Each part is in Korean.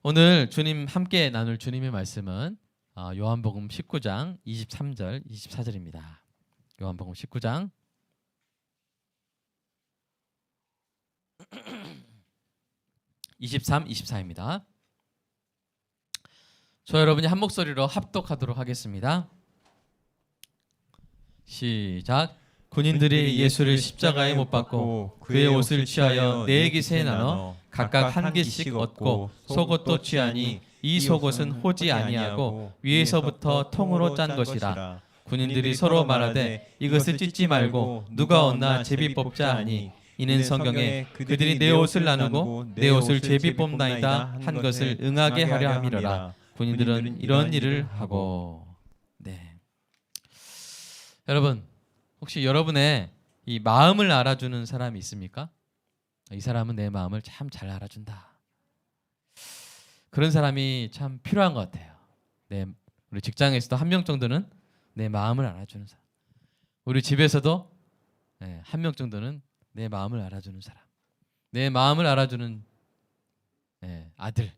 오늘 주님 함께 나눌 주님의 말씀은 요한복음 19장 23절 24절입니다. 요한복음 19장 23, 24입니다. 저 여러분이 한 목소리로 합독하도록 하겠습니다. 시작. 군인들이 예수를 십자가에 못 박고 그의 옷을 취하여 네 깃에 나눠 각각 한 깃씩 얻고 속옷도 취하니 이 속옷은 호지 아니하고 위에서부터 통으로 짠 것이라. 군인들이 서로 말하되 이것을 찢지 말고 누가 얻나 제비 뽑자 하니 이는 성경에 그들이 내 옷을 나누고 내 옷을 제비 뽑나이다 한 것을 응하게 하려 함이로라. 군인들은 이런 일을 하고. 네. 여러분, 혹시 여러분의 이 마음을 알아주는 사람이 있습니까? 이 사람은 내 마음을 참 잘 알아준다. 그런 사람이 참 필요한 것 같아요. 우리 직장에서도 한 명 정도는 내 마음을 알아주는 사람. 우리 집에서도 한 명 정도는 내 마음을 알아주는 사람. 내 마음을 알아주는 아들.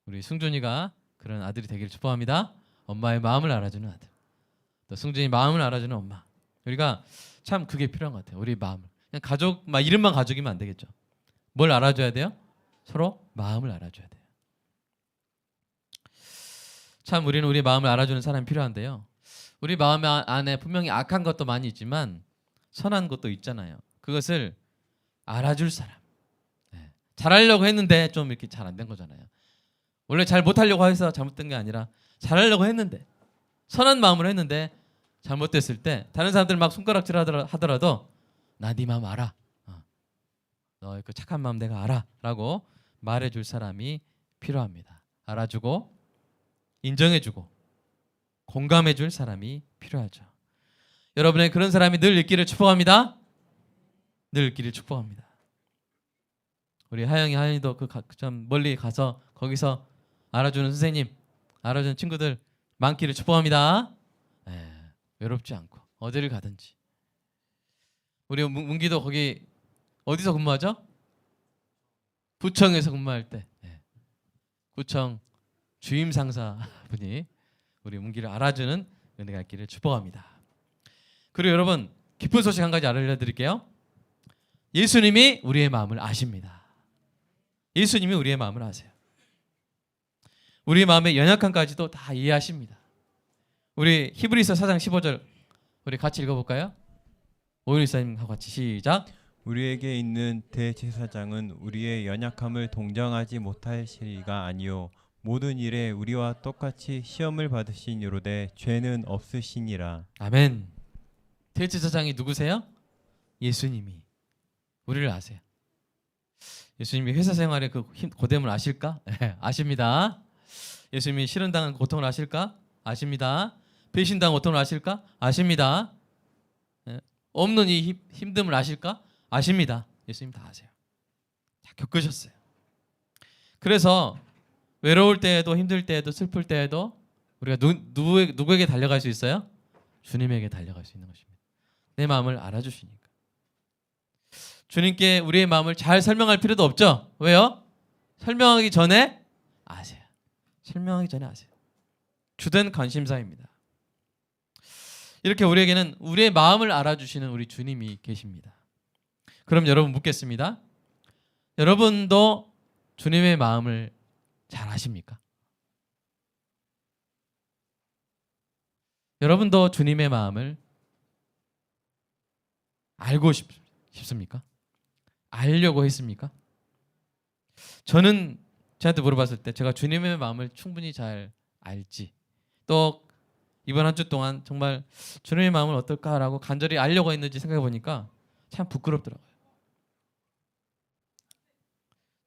우리 승준이가 그런 아들이 되기를 축복합니다. 엄마의 마음을 알아주는 아들. 또 승준이 마음을 알아주는 엄마. 우리가 참 그게 필요한 것 같아요. 우리 마음을. 그냥 가족, 이름만 가족이면 안 되겠죠. 뭘 알아줘야 돼요? 서로 마음을 알아줘야 돼요. 참 우리는 우리 마음을 알아주는 사람이 필요한데요. 우리 마음 안에 분명히 악한 것도 많이 있지만 선한 것도 있잖아요. 그것을 알아줄 사람. 잘하려고 했는데 좀 이렇게 잘 안 된 거잖아요. 원래 잘 못하려고 해서 잘못된 게 아니라 잘하려고 했는데 선한 마음으로 했는데 잘못됐을 때 다른 사람들 막 손가락질 하더라도 나 네 마음 알아. 너의 그 착한 마음 내가 알아 라고 말해줄 사람이 필요합니다. 알아주고 인정해주고 공감해줄 사람이 필요하죠. 여러분의 그런 사람이 늘 있기를 축복합니다. 늘 있기를 축복합니다. 우리 하영이도 좀 멀리 가서 거기서 알아주는 선생님, 알아주는 친구들 많기를 축복합니다. 외롭지 않고 어디를 가든지. 우리 문기도 거기 어디서 근무하죠? 구청에서 근무할 때 구청 주임 상사 분이 우리 문기를 알아주는 은혜가 있기를 축복합니다. 그리고 여러분 기쁜 소식 한 가지 알려드릴게요. 예수님이 우리의 마음을 아십니다. 예수님이 우리의 마음을 아세요. 우리의 마음의 연약함까지도 다 이해하십니다. 우리 히브리서 4장 15절 우리 같이 읽어볼까요? 오윤 이사님하고 같이 시작. 우리에게 있는 대제사장은 우리의 연약함을 동정하지 못하시리가 아니요 모든 일에 우리와 똑같이 시험을 받으신 이로되 죄는 없으시니라. 아멘. 대제사장이 누구세요? 예수님이 우리를 아세요. 예수님이 회사 생활의 그 고됨을 아실까? 아십니다. 예수님이 실현당한 고통을 아실까? 아십니다. 배신당한 고통을 아실까? 아십니다. 없는 이 힘듦을 아실까? 아십니다. 예수님 다 아세요. 다 겪으셨어요. 그래서 외로울 때에도 힘들 때에도 슬플 때에도 우리가 누구에게 달려갈 수 있어요? 주님에게 달려갈 수 있는 것입니다. 내 마음을 알아주시니까. 주님께 우리의 마음을 잘 설명할 필요도 없죠. 왜요? 설명하기 전에 아세요. 설명하기 전에 아세요. 주된 관심사입니다. 이렇게 우리에게는 우리의 마음을 알아주시는 우리 주님이 계십니다. 그럼 여러분 묻겠습니다. 여러분도 주님의 마음을 잘 아십니까? 여러분도 주님의 마음을 알고 싶습니까? 알려고 했습니까? 저는 저한테 물어봤을 때 제가 주님의 마음을 충분히 잘 알지, 또 이번 한 주 동안 정말 주님의 마음은 어떨까라고 간절히 알려고 했는지 생각해 보니까 참 부끄럽더라고요.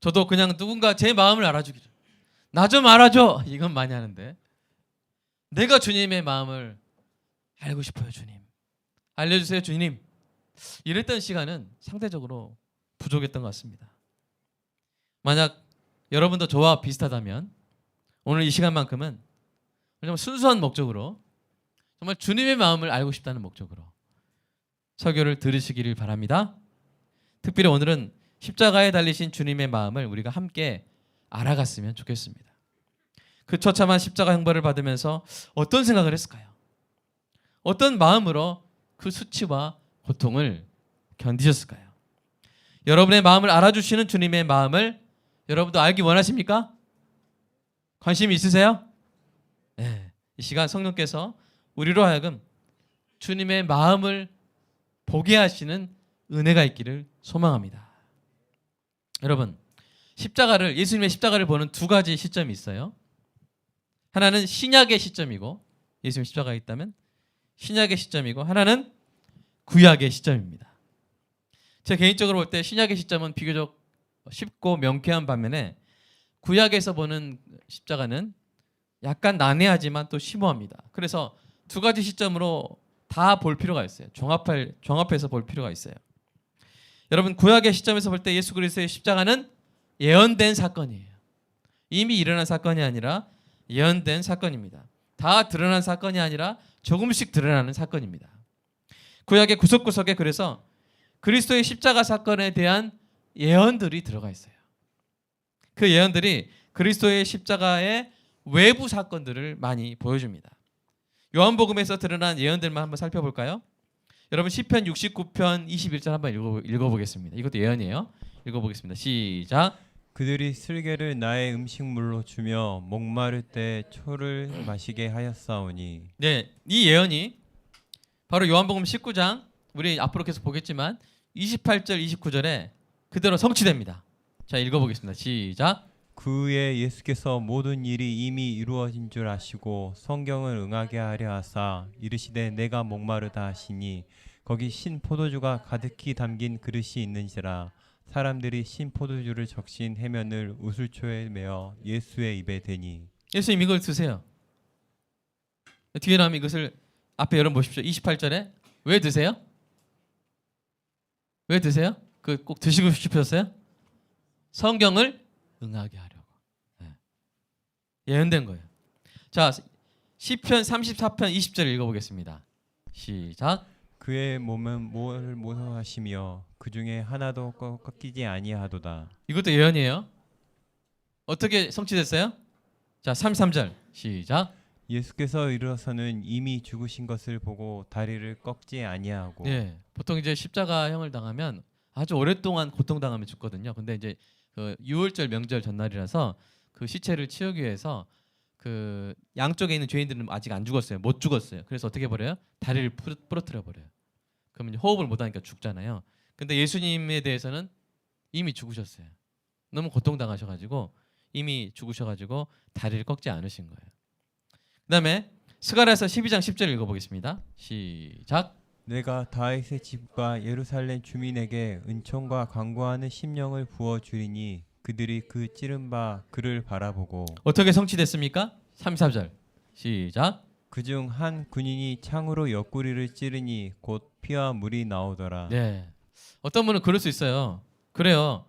저도 그냥 누군가 제 마음을 알아주기를, 나 좀 알아줘, 이건 많이 하는데 내가 주님의 마음을 알고 싶어요. 주님 알려주세요 주님, 이랬던 시간은 상대적으로 부족했던 것 같습니다. 만약 여러분도 저와 비슷하다면 오늘 이 시간만큼은 정말 순수한 목적으로 정말 주님의 마음을 알고 싶다는 목적으로 설교를 들으시기를 바랍니다. 특별히 오늘은 십자가에 달리신 주님의 마음을 우리가 함께 알아갔으면 좋겠습니다. 그 처참한 십자가 형벌을 받으면서 어떤 생각을 했을까요? 어떤 마음으로 그 수치와 고통을 견디셨을까요? 여러분의 마음을 알아주시는 주님의 마음을 여러분도 알기 원하십니까? 관심이 있으세요? 네. 이 시간 성령께서 우리로 하여금 주님의 마음을 보게 하시는 은혜가 있기를 소망합니다. 여러분, 예수님의 십자가를 보는 두 가지 시점이 있어요. 하나는 신약의 시점이고, 예수님의 십자가가 있다면 신약의 시점이고, 하나는 구약의 시점입니다. 제 개인적으로 볼 때 신약의 시점은 비교적 쉽고 명쾌한 반면에 구약에서 보는 십자가는 약간 난해하지만 또 심오합니다. 그래서 두 가지 시점으로 다 볼 필요가 있어요. 종합해서 볼 필요가 있어요. 여러분, 구약의 시점에서 볼 때 예수 그리스도의 십자가는 예언된 사건이에요. 이미 일어난 사건이 아니라 예언된 사건입니다. 다 드러난 사건이 아니라 조금씩 드러나는 사건입니다. 구약의 구석구석에 그래서 그리스도의 십자가 사건에 대한 예언들이 들어가 있어요. 그 예언들이 그리스도의 십자가의 외부 사건들을 많이 보여줍니다. 요한복음에서 드러난 예언들만 한번 살펴볼까요? 여러분 시편 69편 21절 한번 읽어보겠습니다. 이것도 예언이에요. 읽어보겠습니다. 시작. 그들이 슬개를 나의 음식물로 주며 목마를 때 초를 마시게 하였사오니. 네, 이 예언이 바로 요한복음 19장 우리 앞으로 계속 보겠지만 28절 29절에 그대로 성취됩니다. 자, 읽어보겠습니다. 시작. 그 후에 예수께서 모든 일이 이미 이루어진 줄 아시고 성경을 응하게 하려 하사 이르시되 내가 목마르다 하시니 거기 신 포도주가 가득히 담긴 그릇이 있는지라. 사람들이 신 포도주를 적신 해면을 우슬초에 메어 예수의 입에 대니. 예수님 이걸 드세요. 뒤에 나오면 이것을 앞에 여러분 보십시오. 28절에 왜 드세요? 왜 드세요? 그 꼭 드시고 싶으셨어요? 성경을 응하게 하려고. 네. 예언된 거예요. 자, 시편 34편 20절 읽어보겠습니다. 시작. 그의 몸은 뭘 모성하시며 그 중에 하나도 꺾이지 아니하도다. 이것도 예언이에요. 어떻게 성취됐어요? 자, 33절 시작. 예수께서 일어서는 이미 죽으신 것을 보고 다리를 꺾지 아니하고. 예, 보통 이제 십자가형을 당하면 아주 오랫동안 고통당하면 죽거든요. 근데 이제 그 유월절 명절 전날이라서 그 시체를 치우기 위해서 그 양쪽에 있는 죄인들은 아직 안 죽었어요. 못 죽었어요. 그래서 어떻게 버려요? 다리를 부러뜨려 버려요. 그러면 호흡을 못 하니까 죽잖아요. 근데 예수님에 대해서는 이미 죽으셨어요. 너무 고통당하셔가지고 이미 죽으셔가지고 다리를 꺾지 않으신 거예요. 그다음에 스가랴서 12장 10절 읽어보겠습니다. 시작. 내가 다윗의 집과 예루살렘 주민에게 은총과 강구하는 심령을 부어 주리니 그들이 그 찌른 바 그를 바라보고. 어떻게 성취됐습니까? 34절 시작. 그중 한 군인이 창으로 옆구리를 찌르니 곧 피와 물이 나오더라. 네. 어떤 분은 그럴 수 있어요. 그래요.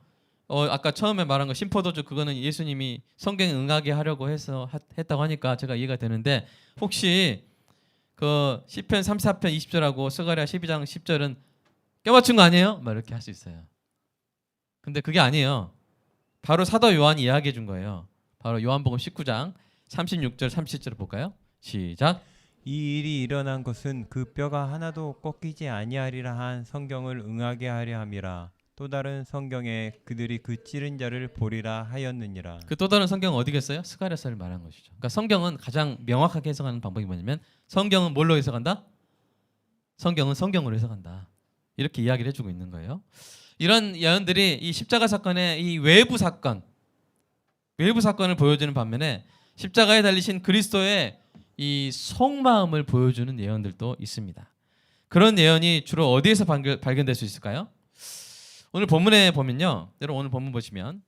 아까 처음에 말한 거 신포도주 그거는 예수님이 성경에 응하게 하려고 해서 했다고 하니까 제가 이해가 되는데 혹시 그 시편 34편 20절하고 스가랴 12장 10절은 껴맞춘 거 아니에요? 막 이렇게 할 수 있어요. 근데 그게 아니에요. 바로 사도 요한이 이야기해 준 거예요. 바로 요한복음 19장 36절 37절을 볼까요? 시작. 이 일이 일어난 것은 그 뼈가 하나도 꺾이지 아니하리라 한 성경을 응하게 하려 함이라. 또 다른 성경에 그들이 그 찌른 자를 보리라 하였느니라. 그 또 다른 성경은 어디겠어요? 스가랴서를 말한 것이죠. 그러니까 성경은 가장 명확하게 해석하는 방법이 뭐냐면 성경은 뭘로 해석한다? 성경은 성경으로 해석한다. 이렇게 이야기를 해주고 있는 거예요. 이런 예언들이 이 십자가 사건의 이 외부 사건을 보여주는 반면에 십자가에 달리신 그리스도의 이 속마음을 보여주는 예언들도 있습니다. 그런 예언이 주로 어디에서 발견될 수 있을까요? 오늘 본문에 보면요. 여러분 오늘 본문 보시면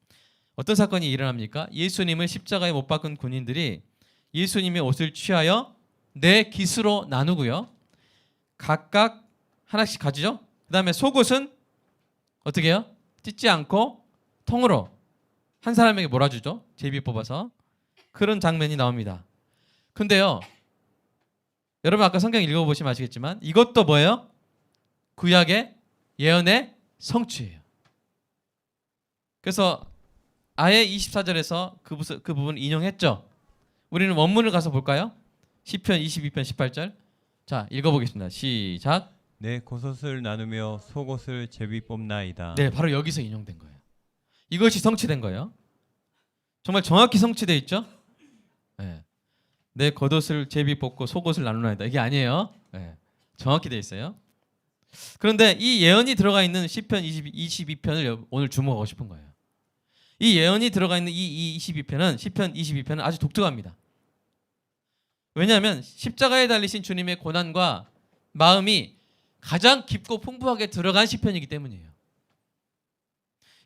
어떤 사건이 일어납니까? 예수님을 십자가에 못 박은 군인들이 예수님의 옷을 취하여 네 깃으로 나누고요. 각각 하나씩 가지죠. 그 다음에 속옷은 어떻게 해요? 찢지 않고 통으로 한 사람에게 몰아주죠. 제비 뽑아서. 그런 장면이 나옵니다. 근데요. 여러분 아까 성경 읽어보시면 아시겠지만 이것도 뭐예요? 구약의 예언의 성취예요. 그래서 아예 24절에서 그 부분을 인용했죠. 우리는 원문을 가서 볼까요? 시편 22편 18절. 자, 읽어보겠습니다. 시작. 내 겉옷을 나누며 속옷을 제비 뽑나이다. 네, 바로 여기서 인용된 거예요. 이것이 성취된 거예요. 정말 정확히 성취돼 있죠. 네. 내 겉옷을 제비 뽑고 속옷을 나누나이다. 이게 아니에요. 네. 정확히 돼 있어요. 그런데 이 예언이 들어가 있는 시편 22편을 오늘 주목하고 싶은 거예요. 이 예언이 들어가 있는 이 22편은 시편 22편은 아주 독특합니다. 왜냐하면 십자가에 달리신 주님의 고난과 마음이 가장 깊고 풍부하게 들어간 시편이기 때문이에요.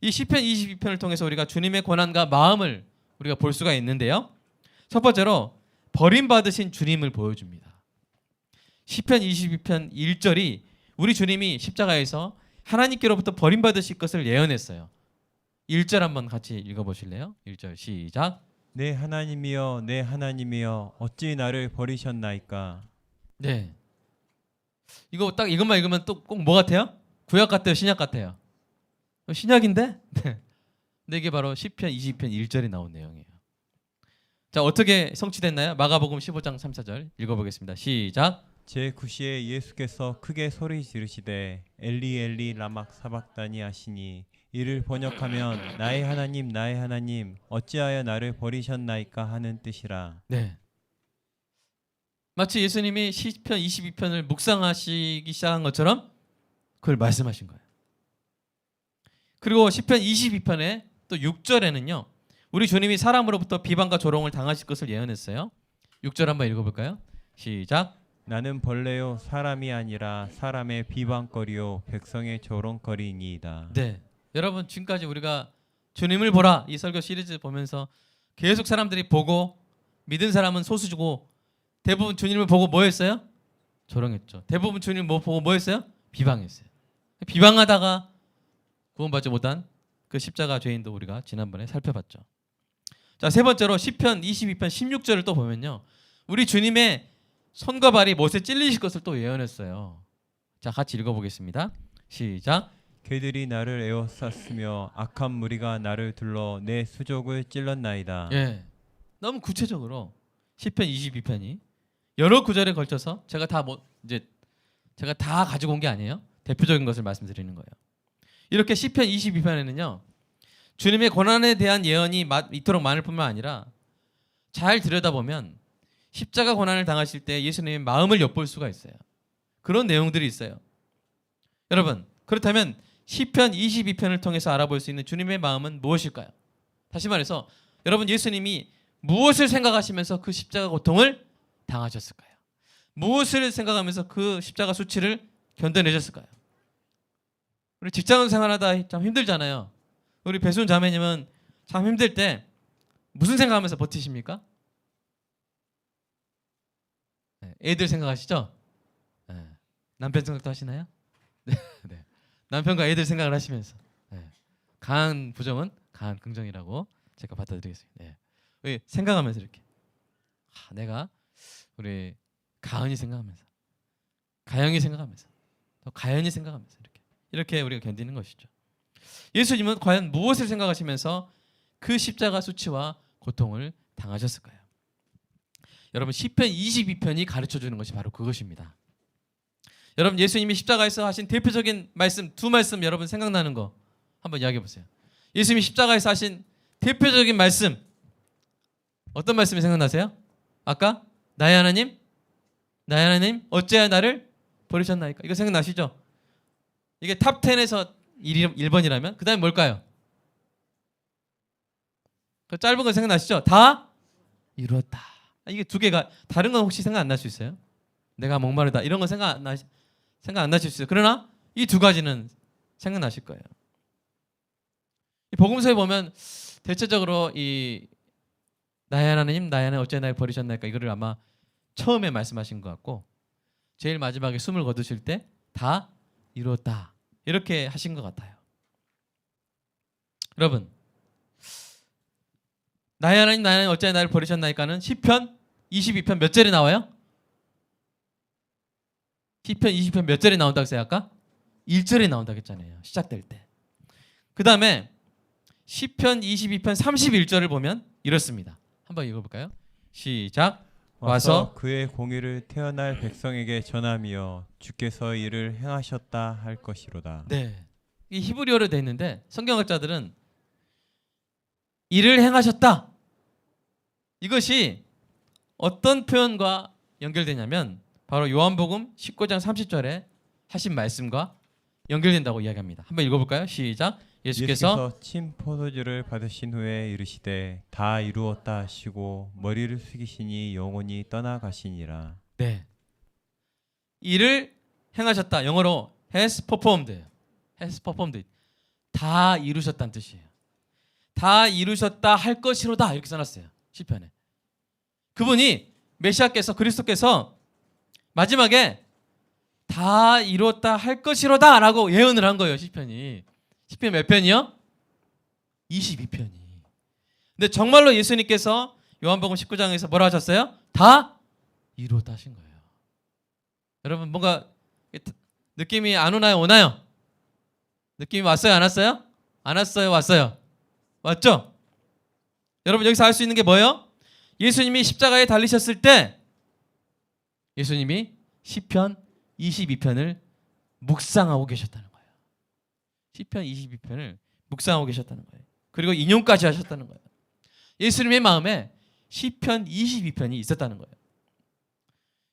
이 시편 22편을 통해서 우리가 주님의 고난과 마음을 우리가 볼 수가 있는데요. 첫 번째로 버림받으신 주님을 보여줍니다. 시편 22편 1절이 우리 주님이 십자가에서 하나님께로부터 버림받으실 것을 예언했어요. 1절 한번 같이 읽어보실래요? 1절 시작. 내 하나님이여 내 하나님이여 어찌 나를 버리셨나이까. 네. 이거 딱 이것만 읽으면 또 꼭 뭐 같아요? 구약 같아요? 신약 같아요? 신약인데? 네. 근데 이게 바로 시편 20편 1절에 나온 내용이에요. 자, 어떻게 성취됐나요? 마가복음 15장 3, 4절 읽어보겠습니다. 시작. 제9시에 예수께서 크게 소리 지르시되 엘리 엘리 라막 사박다니 하시니 이를 번역하면 나의 하나님 어찌하여 나를 버리셨나이까 하는 뜻이라. 네. 마치 예수님이 시편 22편을 묵상하시기 시작한 것처럼 그걸 말씀하신 거예요. 그리고 시편 22편의 또 6절에는요. 우리 주님이 사람으로부터 비방과 조롱을 당하실 것을 예언했어요. 6절 한번 읽어볼까요? 시작. 나는 벌레요 사람이 아니라 사람의 비방거리요 백성의 조롱거리니이다. 네. 여러분 지금까지 우리가 주님을 보라 이 설교 시리즈 보면서 계속 사람들이 보고 믿은 사람은 소수주고 대부분 주님을 보고 뭐 했어요? 조롱했죠. 대부분 주님을 보고 뭐 했어요? 비방했어요. 비방하다가 구원받지 못한 그 십자가 죄인도 우리가 지난번에 살펴봤죠. 자, 세 번째로 시편 22편 16절을 또 보면요. 우리 주님의 손과 발이 못에 찔리실 것을 또 예언했어요. 자, 같이 읽어보겠습니다. 시작. 그들이 나를 에워쌌으며 악한 무리가 나를 둘러 내 수족을 찔렀나이다. 예, 너무 구체적으로 시편 22편이 여러 구절에 걸쳐서 제가 다 가지고 온 게 아니에요. 대표적인 것을 말씀드리는 거예요. 이렇게 시편 22편에는요. 주님의 고난에 대한 예언이 이토록 많을 뿐만 아니라 잘 들여다보면 십자가 고난을 당하실 때 예수님의 마음을 엿볼 수가 있어요. 그런 내용들이 있어요. 여러분, 그렇다면 시편 22편을 통해서 알아볼 수 있는 주님의 마음은 무엇일까요? 다시 말해서 여러분 예수님이 무엇을 생각하시면서 그 십자가 고통을 당하셨을까요? 무엇을 생각하면서 그 십자가 수치를 견뎌내셨을까요? 우리 직장 생활하다 참 힘들잖아요. 우리 배순 자매님은 참 힘들 때 무슨 생각하면서 버티십니까? 네, 애들 생각하시죠? 네. 남편 생각도 하시나요? 네. 네. 남편과 애들 생각을 하시면서 네. 강한 부정은 강한 긍정이라고 제가 받아들이겠습니다. 네. 왜 생각하면서 이렇게 내가 우리 가은이 생각하면서 가영이 생각하면서 또 가연이 생각하면서 이렇게 우리가 견디는 것이죠. 예수님은 과연 무엇을 생각하시면서 그 십자가 수치와 고통을 당하셨을까요? 여러분 시편 22편이 가르쳐주는 것이 바로 그것입니다. 여러분 예수님이 십자가에서 하신 대표적인 말씀 두 말씀 여러분 생각나는 거 한번 이야기해 보세요. 예수님이 십자가에서 하신 대표적인 말씀 어떤 말씀이 생각나세요? 아까 나의 하나님 어찌하여 나를 버리셨나이까 이거 생각나시죠? 이게 탑 10에서 1번이라면 그 다음에 뭘까요? 그 짧은 거 생각나시죠? 다 이루었다. 이게 두 개가 다른 건 혹시 생각 안 날 수 있어요? 내가 목마르다 이런 건 생각 안 나실 수 있어요. 그러나 이 두 가지는 생각나실 거예요. 이 복음서에 보면 대체적으로 이 나의 하나님 어찌 나를 버리셨나이까 이거를 아마 처음에 말씀하신 것 같고 제일 마지막에 숨을 거두실 때 다 이루었다 이렇게 하신 것 같아요. 여러분 나의 하나님 어찌 나를 버리셨나이까는 시편 22편 몇 절에 나와요? 시편 20편 몇 절에 나온다고 했어요 아까? 1절에 나온다고 했잖아요. 시작될 때. 그 다음에 시편 22편 31절을 보면 이렇습니다. 한번 읽어볼까요? 시작. 와서 그의 공의를 태어날 백성에게 전하며 주께서 이를 행하셨다 할 것이로다. 네, 이 히브리어로 돼 있는데 성경학자들은 이를 행하셨다, 이것이 어떤 표현과 연결되냐면 바로 요한복음 19장 30절에 하신 말씀과 연결된다고 이야기합니다. 한번 읽어볼까요? 시작. 예수께서 친 포도주를 받으신 후에 이르시되 다 이루었다 하시고 머리를 숙이시니 영혼이 떠나가시니라. 네, 이를 행하셨다. 영어로 has performed. has performed. 다 이루셨다는 뜻이에요. 다 이루셨다 할 것이로다 이렇게 써놨어요. 시편에. 그분이 메시아께서 그리스도께서 마지막에 다 이루었다 할 것이로다라고 예언을 한 거예요. 시편이. 시편 몇 편이요? 22편이. 근데 정말로 예수님께서 요한복음 19장에서 뭐라 하셨어요? 다 이루었다 하신 거예요. 여러분 뭔가 느낌이 안 오나요? 오나요? 느낌이 왔어요? 안 왔어요? 안 왔어요? 왔어요? 왔죠? 여러분 여기서 알 수 있는 게 뭐예요? 예수님이 십자가에 달리셨을 때 예수님이 시편 22편을 묵상하고 계셨다는 거예요. 시편 22편을 묵상하고 계셨다는 거예요. 그리고 인용까지 하셨다는 거예요. 예수님의 마음에 시편 22편이 있었다는 거예요.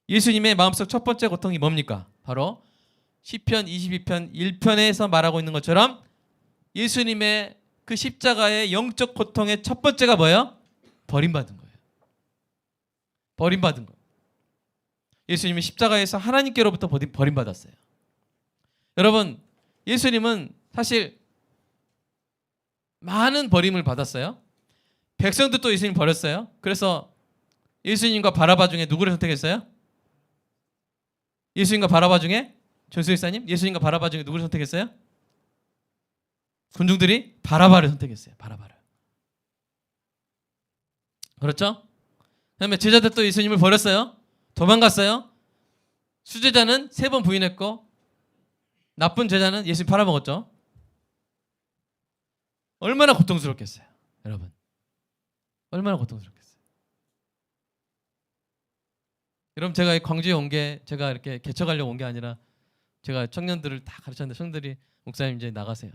예수님의 마음속 첫 번째 고통이 뭡니까? 바로 시편 22편 1편에서 말하고 있는 것처럼 예수님의 그 십자가의 영적 고통의 첫 번째가 뭐예요? 버림받은 거예요. 버림받은 거예요. 예수님이 십자가에서 하나님께로부터 버림받았어요. 여러분, 예수님은 사실 많은 버림을 받았어요. 백성도 또 예수님 버렸어요. 그래서 예수님과 바라바 중에 누구를 선택했어요? 예수님과 바라바 중에 전수일사님, 예수님과 바라바 중에 누구를 선택했어요? 군중들이 바라바를 선택했어요. 바라바를. 그렇죠? 그다음에 제자들 또 예수님을 버렸어요. 도망갔어요. 수제자는 3번 부인했고 나쁜 제자는 예수님 팔아먹었죠. 얼마나 고통스럽겠어요, 여러분. 얼마나 고통스럽겠어요. 여러분 제가 광주에 온 게 제가 이렇게 개척하려고 온 게 아니라 제가 청년들을 다 가르쳤는데 청년들이 목사님 이제 나가세요.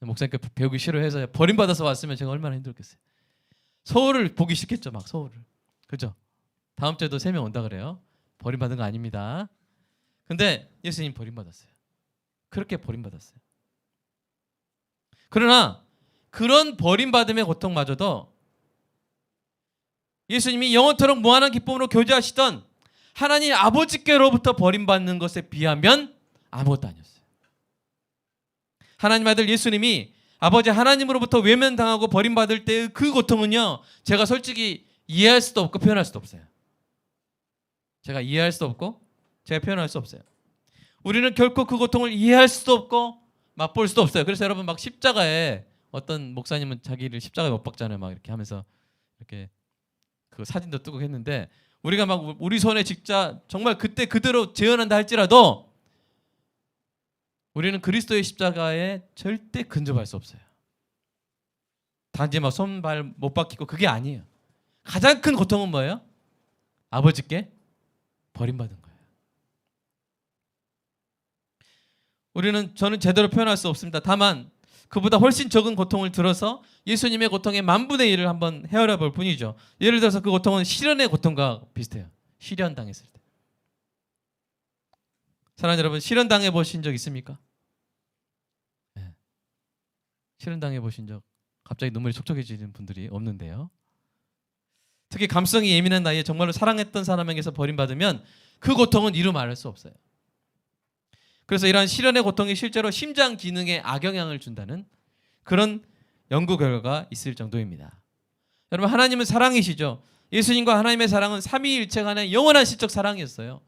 목사님께 배우기 싫어해서 버림받아서 왔으면 제가 얼마나 힘들겠어요. 서울을 보기 싫겠죠, 막 서울을. 그죠? 다음 주에도 3명 온다 그래요. 버림받은 거 아닙니다. 근데 예수님 버림받았어요. 그렇게 버림받았어요. 그러나 그런 버림받음의 고통마저도 예수님이 영원토록 무한한 기쁨으로 교제하시던 하나님 아버지께로부터 버림받는 것에 비하면 아무것도 아니었어요. 하나님 아들 예수님이 아버지 하나님으로부터 외면당하고 버림받을 때의 그 고통은요, 제가 솔직히 이해할 수도 없고 표현할 수도 없어요. 제가 이해할 수도 없고 제가 표현할 수 없어요. 우리는 결코 그 고통을 이해할 수도 없고 맛볼 수도 없어요. 그래서 여러분 막 십자가에 어떤 목사님은 자기를 십자가에 못 박잖아요. 막 이렇게 하면서 이렇게 그 사진도 뜨고 했는데 우리가 막 우리 손에 직자 정말 그때 그대로 재현한다 할지라도 우리는 그리스도의 십자가에 절대 근접할 수 없어요. 단지 막 손발 못 박히고 그게 아니에요. 가장 큰 고통은 뭐예요? 아버지께 버림받은 거예요. 저는 제대로 표현할 수 없습니다. 다만 그보다 훨씬 적은 고통을 들어서 예수님의 고통의 10,000분의 1을 한번 헤아려 볼 뿐이죠. 예를 들어서 그 고통은 시련의 고통과 비슷해요. 시련 당했을 때. 사랑하는 여러분, 시련 당해 보신 적 있습니까? 네. 시련 당해 보신 적 갑자기 눈물이 촉촉해지는 분들이 없는데요. 특히 감성이 예민한 나이에 정말로 사랑했던 사람에게서 버림받으면 그 고통은 이루 말할 수 없어요. 그래서 이러한 시련의 고통이 실제로 심장 기능에 악영향을 준다는 그런 연구 결과가 있을 정도입니다. 여러분, 하나님은 사랑이시죠. 예수님과 하나님의 사랑은 삼위일체 간의 영원한 시적 사랑이었어요.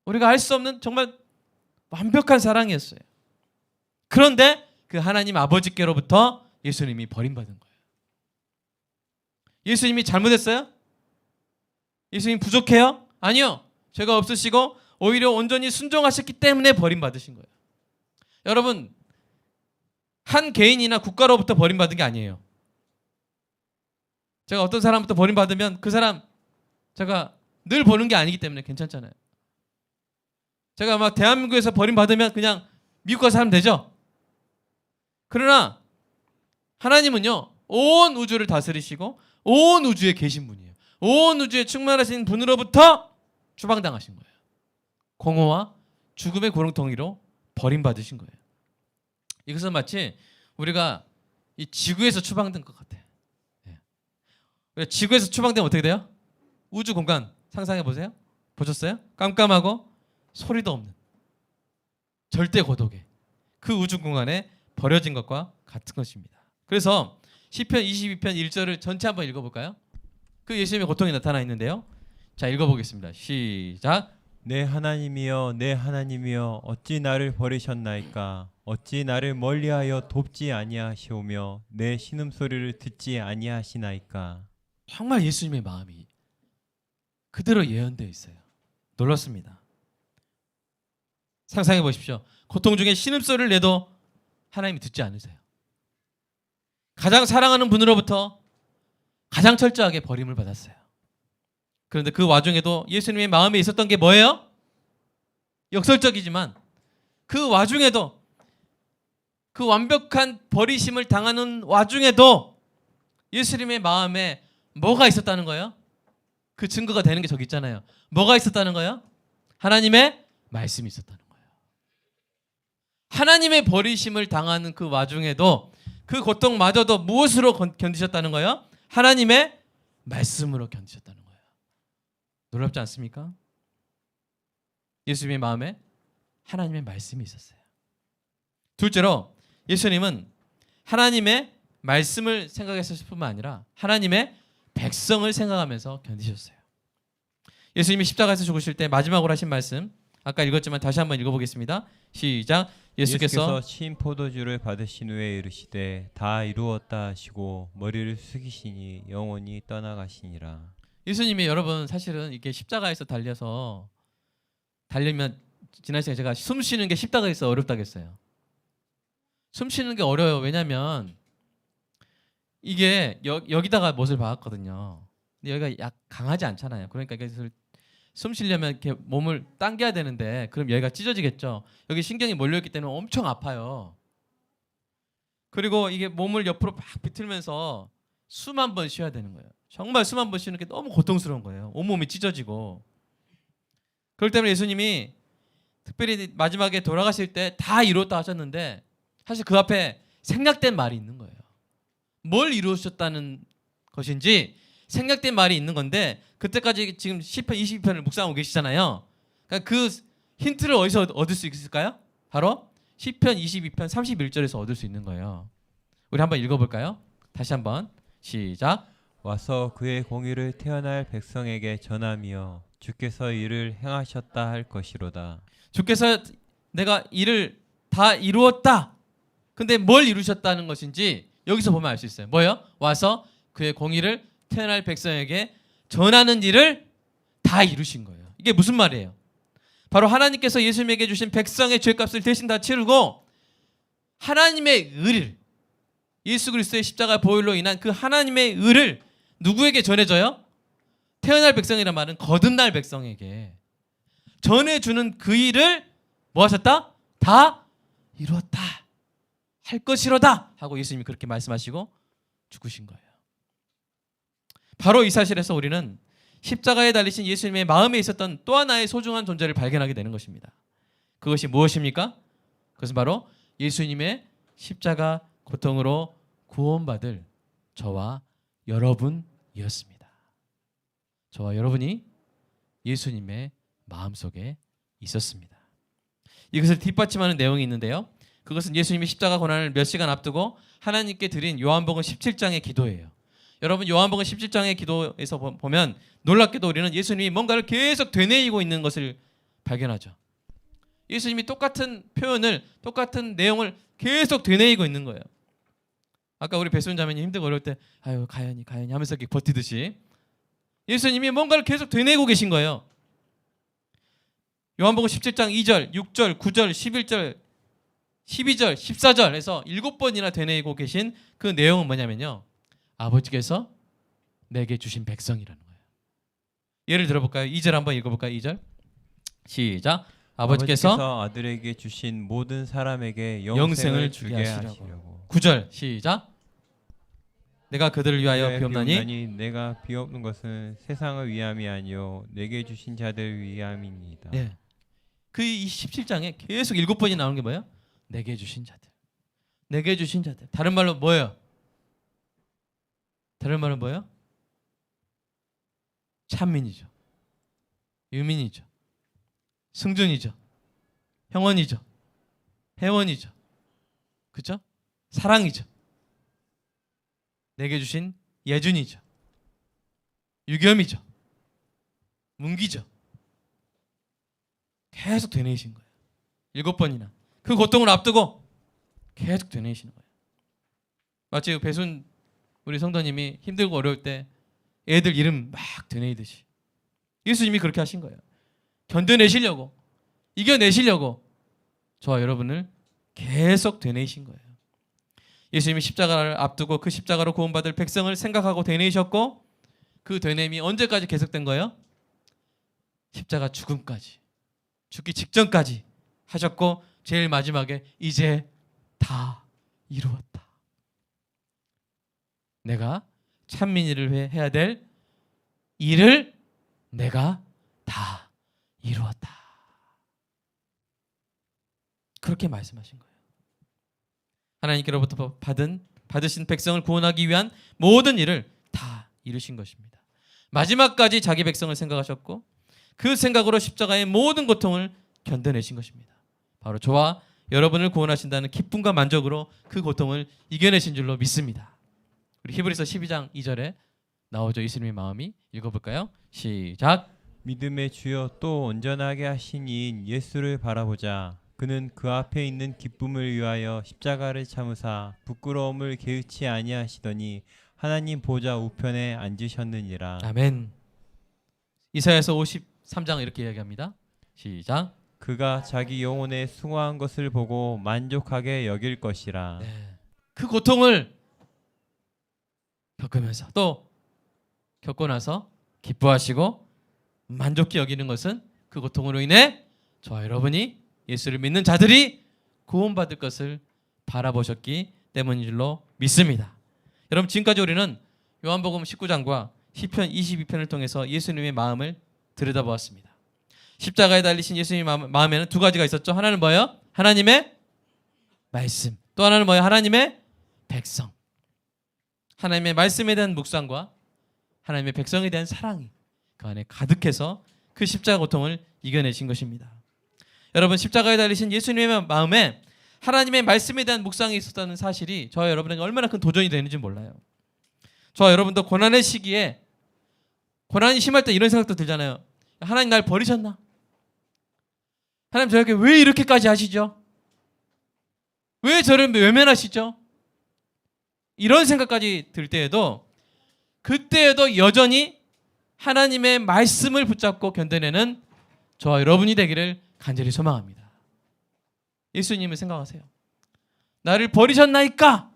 우리가 알 수 없는 정말 완벽한 사랑이었어요. 그런데 그 하나님 아버지께로부터 예수님이 버림받은 거예요. 예수님이 잘못했어요? 예수님 부족해요? 아니요. 죄가 없으시고 오히려 온전히 순종하셨기 때문에 버림받으신 거예요. 여러분, 한 개인이나 국가로부터 버림받은 게 아니에요. 제가 어떤 사람부터 버림받으면 그 사람 제가 늘 보는 게 아니기 때문에 괜찮잖아요. 제가 막 대한민국에서 버림받으면 그냥 미국 가서 살면 되죠. 그러나 하나님은요, 온 우주를 다스리시고 온 우주에 계신 분이에요. 온 우주에 충만하신 분으로부터 추방당하신 거예요. 공허와 죽음의 고통이로 버림받으신 거예요. 이것은 마치 우리가 이 지구에서 추방된 것 같아요. 예. 지구에서 추방되면 어떻게 돼요? 우주 공간 상상해 보세요. 보셨어요? 깜깜하고 소리도 없는 절대 고독의 그 우주 공간에 버려진 것과 같은 것입니다. 그래서 시편 22편 1절을 전체 한번 읽어볼까요? 그 예수님의 고통이 나타나 있는데요. 자, 읽어보겠습니다. 시작. 내 하나님이여 내 하나님이여 어찌 나를 버리셨나이까 어찌 나를 멀리하여 돕지 아니하시오며 내 신음소리를 듣지 아니하시나이까. 정말 예수님의 마음이 그대로 예언되어 있어요. 놀랍습니다. 상상해 보십시오. 고통 중에 신음소리를 내도 하나님이 듣지 않으세요. 가장 사랑하는 분으로부터 가장 철저하게 버림을 받았어요. 그런데 그 와중에도 예수님의 마음에 있었던 게 뭐예요? 역설적이지만 그 와중에도 그 완벽한 버리심을 당하는 와중에도 예수님의 마음에 뭐가 있었다는 거예요? 그 증거가 되는 게 저기 있잖아요. 뭐가 있었다는 거예요? 하나님의 말씀이 있었다는 거예요. 하나님의 버리심을 당하는 그 와중에도 그 고통마저도 무엇으로 견디셨다는 거예요? 하나님의 말씀으로 견디셨다는 거예요. 놀랍지 않습니까? 예수님의 마음에 하나님의 말씀이 있었어요. 둘째로 예수님은 하나님의 말씀을 생각했을 뿐만 아니라 하나님의 백성을 생각하면서 견디셨어요. 예수님이 십자가에서 죽으실 때 마지막으로 하신 말씀 아까 읽었지만 다시 한번 읽어보겠습니다. 시작. 예수께서 신 포도주를 받으신 후에 이르시되 다 이루었다 하시고 머리를 숙이시니 영원히 떠나가시니라. 예수님이 여러분 사실은 이게 십자가에서 달리면 지난 시간에 제가 숨 쉬는 게 십자가에서 어렵다고 했어요. 숨 쉬는 게 어려워요. 왜냐하면 이게 여기다가 못을 박았거든요. 근데 여기가 강하지 않잖아요. 그러니까 이것을 숨 쉬려면 이렇게 몸을 당겨야 되는데 그럼 여기가 찢어지겠죠. 여기 신경이 몰려있기 때문에 엄청 아파요. 그리고 이게 몸을 옆으로 막 비틀면서 숨 한 번 쉬어야 되는 거예요. 정말 숨 한 번 쉬는 게 너무 고통스러운 거예요. 온몸이 찢어지고. 그렇기 때문에 예수님이 특별히 마지막에 돌아가실 때 다 이루었다 하셨는데 사실 그 앞에 생략된 말이 있는 거예요. 뭘 이루셨다는 것인지 생략된 말이 있는 건데 그때까지 지금 시편 22편을 묵상하고 계시잖아요. 그러니까 그 힌트를 어디서 얻을 수 있을까요? 바로 시편 22편 31절에서 얻을 수 있는 거예요. 우리 한번 읽어볼까요? 다시 한번 시작. 와서 그의 공의를 태어날 백성에게 전하며 주께서 이를 행하셨다 할 것이로다. 주께서 내가 일을 다 이루었다. 근데 뭘 이루셨다는 것인지 여기서 보면 알 수 있어요. 뭐예요? 와서 그의 공의를 태어날 백성에게 전하는 일을 다 이루신 거예요. 이게 무슨 말이에요? 바로 하나님께서 예수님에게 주신 백성의 죄값을 대신 다 치르고 하나님의 의를 예수 그리스도의 십자가 보혈로 인한 그 하나님의 의를 누구에게 전해져요? 태어날 백성이란 말은 거듭날 백성에게 전해주는 그 일을 뭐 하셨다? 다 이루었다 할 것이로다 하고 예수님이 그렇게 말씀하시고 죽으신 거예요. 바로 이 사실에서 우리는 십자가에 달리신 예수님의 마음에 있었던 또 하나의 소중한 존재를 발견하게 되는 것입니다. 그것이 무엇입니까? 그것은 바로 예수님의 십자가 고통으로 구원받을 저와 여러분이었습니다. 저와 여러분이 예수님의 마음속에 있었습니다. 이것을 뒷받침하는 내용이 있는데요. 그것은 예수님이 십자가 고난을 몇 시간 앞두고 하나님께 드린 요한복음 17장의 기도예요. 여러분 요한복음 17장의 기도에서 보면 놀랍게도 우리는 예수님이 뭔가를 계속 되뇌이고 있는 것을 발견하죠. 예수님이 똑같은 표현을 똑같은 내용을 계속 되뇌이고 있는 거예요. 아까 우리 배수연 자매님 힘들고 어려울 때 아유 가연이 하면서 이렇게 버티듯이 예수님이 뭔가를 계속 되뇌고 계신 거예요. 요한복음 17장 2절, 6절, 9절, 11절 12절, 14절에서 7번이나 되뇌이고 계신 그 내용은 뭐냐면요. 아버지께서 내게 주신 백성이라는 거예요. 예를 들어볼까요? 2절 한번 읽어볼까요? 2절 시작. 아버지께서 아들에게 주신 모든 사람에게 영생을 영생을 주게 주게 하시려고. 9절 시작. 내가 그들을 위하여 비옵나니 내가 비옵는 것은 세상을 위함이 아니요 내게 주신 자들 위함입니다. 네. 그 17장에 계속 7번이 나오는 게 뭐예요? 내게 주신 자들. 내게 주신 자들. 다른 말로 뭐예요? 다른 말은 뭐예요? 찬민이죠. 유민이죠. 승준이죠. 형원이죠. 혜원이죠. 그렇죠? 사랑이죠. 내게 주신 예준이죠. 유겸이죠. 문기죠. 계속 되뇌이신 거예요. 7번이나. 그 고통을 앞두고 계속 되뇌이시는 거예요. 마치 배순 우리 성도님이 힘들고 어려울 때 애들 이름 막 되뇌이듯이 예수님이 그렇게 하신 거예요. 견뎌내시려고, 이겨내시려고 저와 여러분을 계속 되뇌이신 거예요. 예수님이 십자가를 앞두고 그 십자가로 구원받을 백성을 생각하고 되뇌이셨고, 그 되뇌임이 언제까지 계속된 거예요? 십자가 죽음까지, 죽기 직전까지 하셨고, 제일 마지막에 이제 다 이루었다. 내가 찬민이를 해야 될 일을 내가 다 이루었다. 그렇게 말씀하신 거예요. 하나님께로부터 받으신 백성을 구원하기 위한 모든 일을 다 이루신 것입니다. 마지막까지 자기 백성을 생각하셨고 그 생각으로 십자가의 모든 고통을 견뎌내신 것입니다. 바로 저와 여러분을 구원하신다는 기쁨과 만족으로 그 고통을 이겨내신 줄로 믿습니다. 우리 히브리서 12장 2절에 나오죠. 예수님의 마음이. 읽어볼까요? 시작. 믿음의 주여 또 온전하게 하신 이인 예수를 바라보자. 그는 그 앞에 있는 기쁨을 위하여 십자가를 참으사 부끄러움을 개의치 아니하시더니 하나님 보좌 우편에 앉으셨느니라. 아멘. 이사야서 53장 이렇게 이야기합니다. 시작. 그가 자기 영혼에 숭고한 것을 보고 만족하게 여길 것이라. 네. 그 고통을 겪으면서 또 겪고 나서 기뻐하시고 만족히 여기는 것은 그 고통으로 인해 저와 여러분이 예수를 믿는 자들이 구원받을 것을 바라보셨기 때문인 줄로 믿습니다. 여러분, 지금까지 우리는 요한복음 19장과 시편 22편을 통해서 예수님의 마음을 들여다보았습니다. 십자가에 달리신 예수님의 마음에는 두 가지가 있었죠. 하나는 뭐예요? 하나님의 말씀. 또 하나는 뭐예요? 하나님의 백성. 하나님의 말씀에 대한 묵상과 하나님의 백성에 대한 사랑이 그 안에 가득해서 그 십자가 고통을 이겨내신 것입니다. 여러분, 십자가에 달리신 예수님의 마음에 하나님의 말씀에 대한 묵상이 있었다는 사실이 저와 여러분에게 얼마나 큰 도전이 되는지 몰라요. 저와 여러분도 고난의 시기에, 고난이 심할 때 이런 생각도 들잖아요. 하나님 날 버리셨나? 하나님 저에게 왜 이렇게까지 하시죠? 왜 저를 외면하시죠? 이런 생각까지 들 때에도, 그때에도 여전히 하나님의 말씀을 붙잡고 견뎌내는 저와 여러분이 되기를 간절히 소망합니다. 예수님을 생각하세요. 나를 버리셨나이까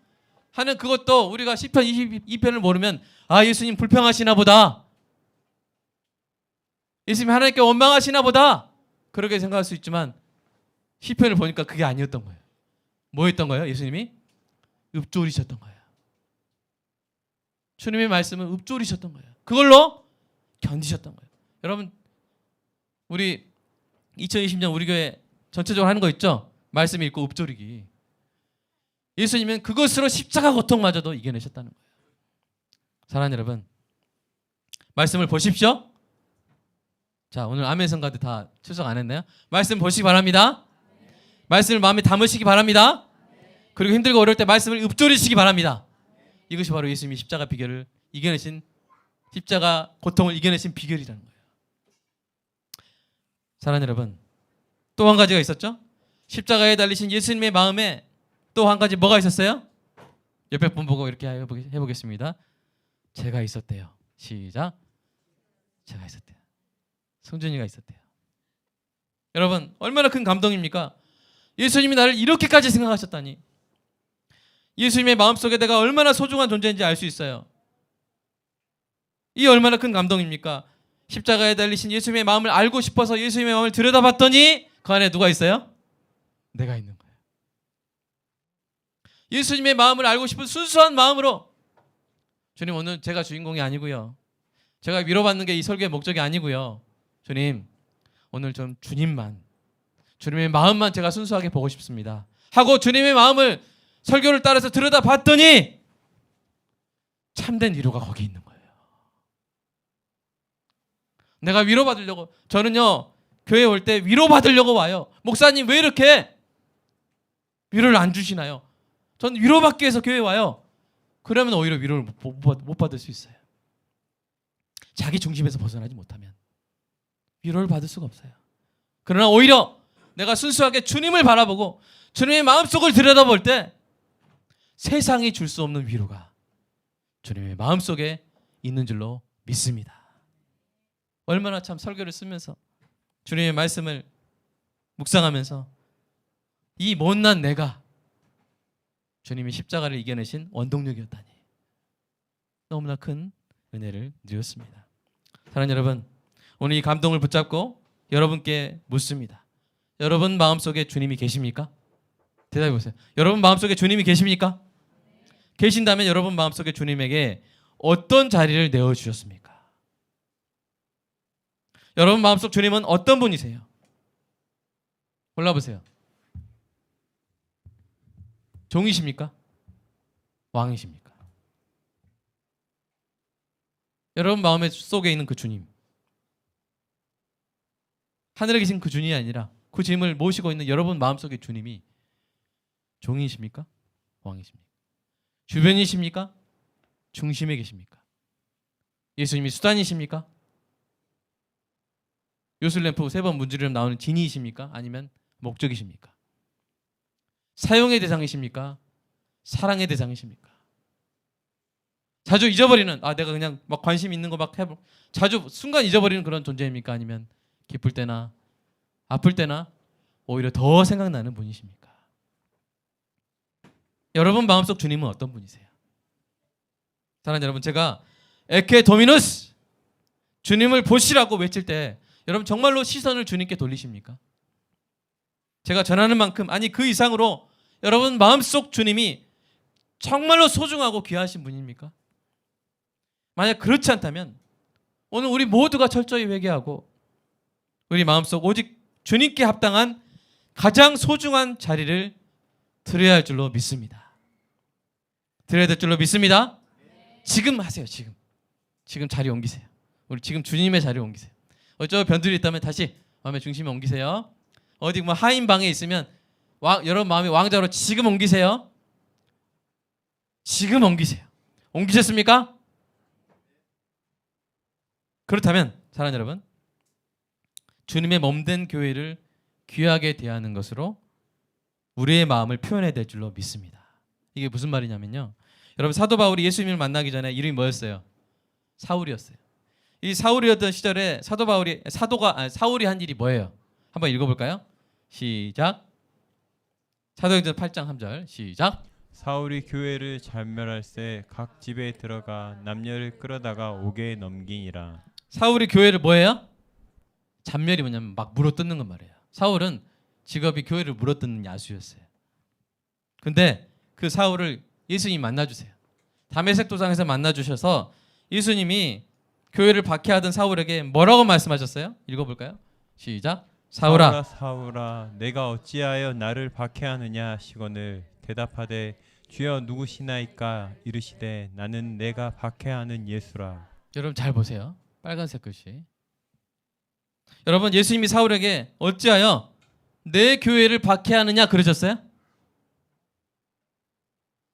하는 그것도 우리가 시편 22편을 모르면 아, 예수님 불평하시나 보다, 예수님 하나님께 원망하시나 보다, 그렇게 생각할 수 있지만 시편을 보니까 그게 아니었던 거예요. 뭐였던 거예요? 예수님이 읊조리셨던 거예요. 주님의 말씀을 읊조리셨던 거예요. 그걸로 견디셨던 거예요. 여러분, 우리 2020년 우리 교회 전체적으로 하는 거 있죠? 말씀 읽고 읊조리기. 예수님은 그것으로 십자가 고통마저도 이겨내셨다는 거예요. 사랑하는 여러분, 말씀을 보십시오. 자, 오늘 아멘 성가대 다 출석 안 했나요? 말씀 보시기 바랍니다. 말씀을 마음에 담으시기 바랍니다. 그리고 힘들고 어려울 때 말씀을 읊조리시기 바랍니다. 이것이 바로 예수님이 십자가 비결을 이겨내신, 십자가 고통을 이겨내신 비결이라는 거예요. 사랑하는 여러분, 또 한 가지가 있었죠? 십자가에 달리신 예수님의 마음에 또 한 가지 뭐가 있었어요? 옆에 분 보고 이렇게 해보겠습니다. 제가 있었대요. 시작. 제가 있었대요. 성준이가 있었대요. 여러분, 얼마나 큰 감동입니까? 예수님이 나를 이렇게까지 생각하셨다니. 예수님의 마음속에 내가 얼마나 소중한 존재인지 알 수 있어요. 이 얼마나 큰 감동입니까? 십자가에 달리신 예수님의 마음을 알고 싶어서 예수님의 마음을 들여다봤더니 그 안에 누가 있어요? 내가 있는 거예요. 예수님의 마음을 알고 싶은 순수한 마음으로, 주님 오늘 제가 주인공이 아니고요, 제가 위로받는 게 이 설교의 목적이 아니고요, 주님 오늘 좀 주님의 마음만 제가 순수하게 보고 싶습니다 하고 주님의 마음을 설교를 따라서 들여다봤더니 참된 위로가 거기 있는 거예요. 내가 위로받으려고, 저는요 교회 올 때 위로받으려고 와요. 목사님 왜 이렇게 위로를 안 주시나요? 저는 위로받기 위해서 교회에 와요. 그러면 오히려 위로를 못 받을 수 있어요. 자기 중심에서 벗어나지 못하면 위로를 받을 수가 없어요. 그러나 오히려 내가 순수하게 주님을 바라보고 주님의 마음속을 들여다볼 때 세상이 줄 수 없는 위로가 주님의 마음속에 있는 줄로 믿습니다. 얼마나 참 설교를 쓰면서 주님의 말씀을 묵상하면서 이 못난 내가 주님이 십자가를 이겨내신 원동력이었다니 너무나 큰 은혜를 누렸습니다. 사랑하는 여러분, 오늘 이 감동을 붙잡고 여러분께 묻습니다. 여러분 마음속에 주님이 계십니까? 대답해 보세요. 여러분 마음속에 주님이 계십니까? 계신다면 여러분 마음속에 주님에게 어떤 자리를 내어주셨습니까? 여러분 마음속 주님은 어떤 분이세요? 골라보세요. 종이십니까? 왕이십니까? 여러분 마음 속에 있는 그 주님, 하늘에 계신 그 주님이 아니라 그 주님을 모시고 있는 여러분 마음속의 주님이 종이십니까? 왕이십니까? 주변이십니까? 중심에 계십니까? 예수님이 수단이십니까? 요술램프 3번 문지르면 나오는 진이이십니까? 아니면 목적이십니까? 사용의 대상이십니까? 사랑의 대상이십니까? 자주 잊어버리는, 내가 그냥 막 관심 있는 거 막 해보, 자주 순간 잊어버리는 그런 존재입니까? 아니면 기쁠 때나 아플 때나 오히려 더 생각나는 분이십니까? 여러분 마음속 주님은 어떤 분이세요? 사랑하는 여러분, 제가 에케 도미누스, 주님을 보시라고 외칠 때 여러분 정말로 시선을 주님께 돌리십니까? 제가 전하는 만큼, 아니 그 이상으로 여러분 마음속 주님이 정말로 소중하고 귀하신 분입니까? 만약 그렇지 않다면 오늘 우리 모두가 철저히 회개하고 우리 마음속 오직 주님께 합당한 가장 소중한 자리를 드려야 할 줄로 믿습니다. 드려야 될 줄로 믿습니다. 지금 하세요. 지금 자리 옮기세요. 우리 지금 주님의 자리 옮기세요. 저 변들이 있다면 다시 마음의 중심에 옮기세요. 어디 뭐 하인 방에 있으면 여러분 마음의 왕자로 지금 옮기세요. 지금 옮기세요. 옮기셨습니까? 그렇다면 사랑하는 여러분, 주님의 몸된 교회를 귀하게 대하는 것으로 우리의 마음을 표현해야 될 줄로 믿습니다. 이게 무슨 말이냐면요, 여러분 사도 바울이 예수님을 만나기 전에 이름이 뭐였어요? 사울이었어요. 이 사울이었던 시절에 사울이 한 일이 뭐예요? 한번 읽어볼까요? 시작. 사도행전 8장 3절 시작. 사울이 교회를 잘멸할세 각 집에 들어가 남녀를 끌어다가 옥에 넘기니라. 사울이 교회를 뭐예요? 잔멸이 뭐냐면 막 물어뜯는 건 말이에요. 사울은 직업이 교회를 물어뜯는 야수였어요. 근데 그 사울을 예수님이 만나주세요. 다메섹 도상에서 만나주셔서 예수님이 교회를 박해하던 사울에게 뭐라고 말씀하셨어요? 읽어볼까요? 시작. 사울아, 사울아, 내가 어찌하여 나를 박해하느냐 하시거늘 대답하되 주여 누구시나이까 이르시되 나는 내가 박해하는 예수라. 여러분 잘 보세요. 빨간색 글씨. 여러분 예수님이 사울에게 어찌하여 내 교회를 박해하느냐 그러셨어요?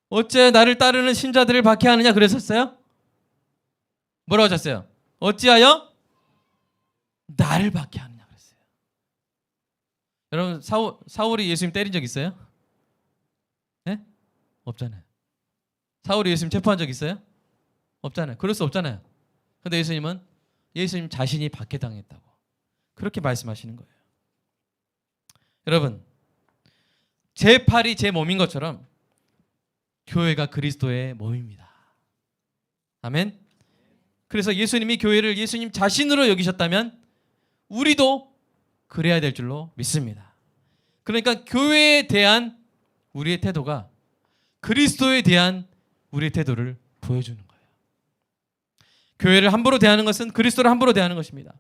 어찌하여 나를 따르는 신자들을 박해하느냐 그러셨어요? 뭐라고 하셨어요? 어찌하여 나를 박해하느냐 그랬어요. 여러분 사울이 예수님 때린 적 있어요? 네? 없잖아요. 사울이 예수님 체포한 적 있어요? 없잖아요. 그럴 수 없잖아요. 근데 예수님은 예수님 자신이 박해당했다고 그렇게 말씀하시는 거예요. 여러분, 제 팔이 제 몸인 것처럼 교회가 그리스도의 몸입니다. 아멘. 그래서 예수님이 교회를 예수님 자신으로 여기셨다면 우리도 그래야 될 줄로 믿습니다. 그러니까 교회에 대한 우리의 태도가 그리스도에 대한 우리의 태도를 보여주는 거예요. 교회를 함부로 대하는 것은 그리스도를 함부로 대하는 것입니다.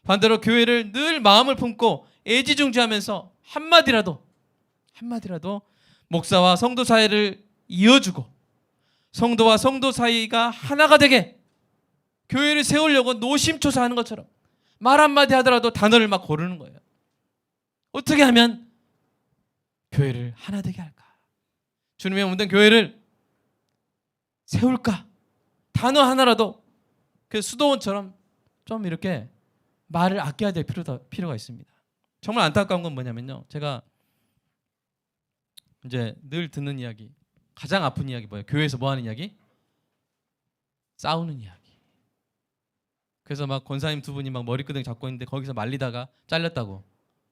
반대로 교회를 늘 마음을 품고 애지중지하면서 한마디라도 목사와 성도 사이를 이어주고 성도와 성도 사이가 하나가 되게 교회를 세우려고 노심초사하는 것처럼 말 한마디 하더라도 단어를 막 고르는 거예요. 어떻게 하면 교회를 하나 되게 할까? 주님의 몸된 교회를 세울까? 단어 하나라도 그 수도원처럼 좀 이렇게 말을 아껴야 될 필요가 있습니다. 정말 안타까운 건 뭐냐면요. 제가 이제 늘 듣는 이야기, 가장 아픈 이야기 뭐예요? 교회에서 뭐 하는 이야기? 싸우는 이야기. 그래서 막 권사님 두 분이 막 머리끄댕이 잡고 있는데 거기서 말리다가 잘렸다고,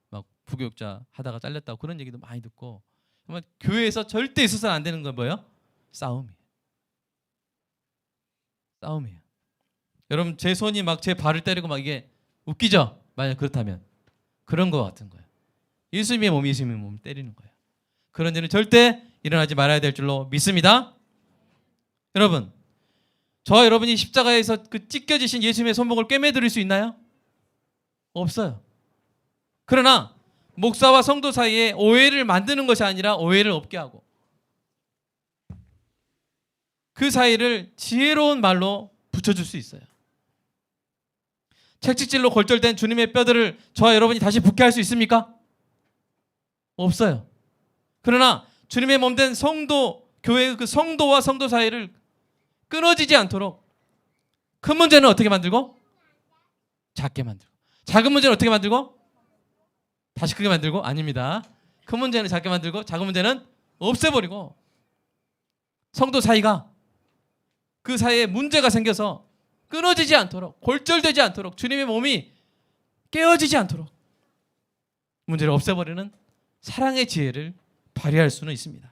막 부교육자 하다가 잘렸다고 그런 얘기도 많이 듣고, 정말 교회에서 절대 있어서는 안 되는 건 뭐예요? 싸움이에요. 여러분 제 손이 막 제 발을 때리고 막 이게 웃기죠? 만약 그렇다면 그런 거 같은 거예요. 예수님의 몸 때리는 거예요. 그런 일은 절대 일어나지 말아야 될 줄로 믿습니다. 여러분, 저와 여러분이 십자가에서 그 찢겨지신 예수님의 손목을 꿰매드릴 수 있나요? 없어요. 그러나 목사와 성도 사이에 오해를 만드는 것이 아니라 오해를 없게 하고 그 사이를 지혜로운 말로 붙여줄 수 있어요. 채찍질로 골절된 주님의 뼈들을 저와 여러분이 다시 붙게 할 수 있습니까? 없어요. 그러나 주님의 몸된 성도, 교회의 그 성도와 성도 사이를 끊어지지 않도록 큰 문제는 어떻게 만들고? 작게 만들고. 작은 문제는 어떻게 만들고? 다시 크게 만들고? 아닙니다. 큰 문제는 작게 만들고 작은 문제는 없애버리고 성도 사이가 그 사이에 문제가 생겨서 끊어지지 않도록, 골절되지 않도록, 주님의 몸이 깨어지지 않도록 문제를 없애버리는 사랑의 지혜를 발휘할 수는 있습니다.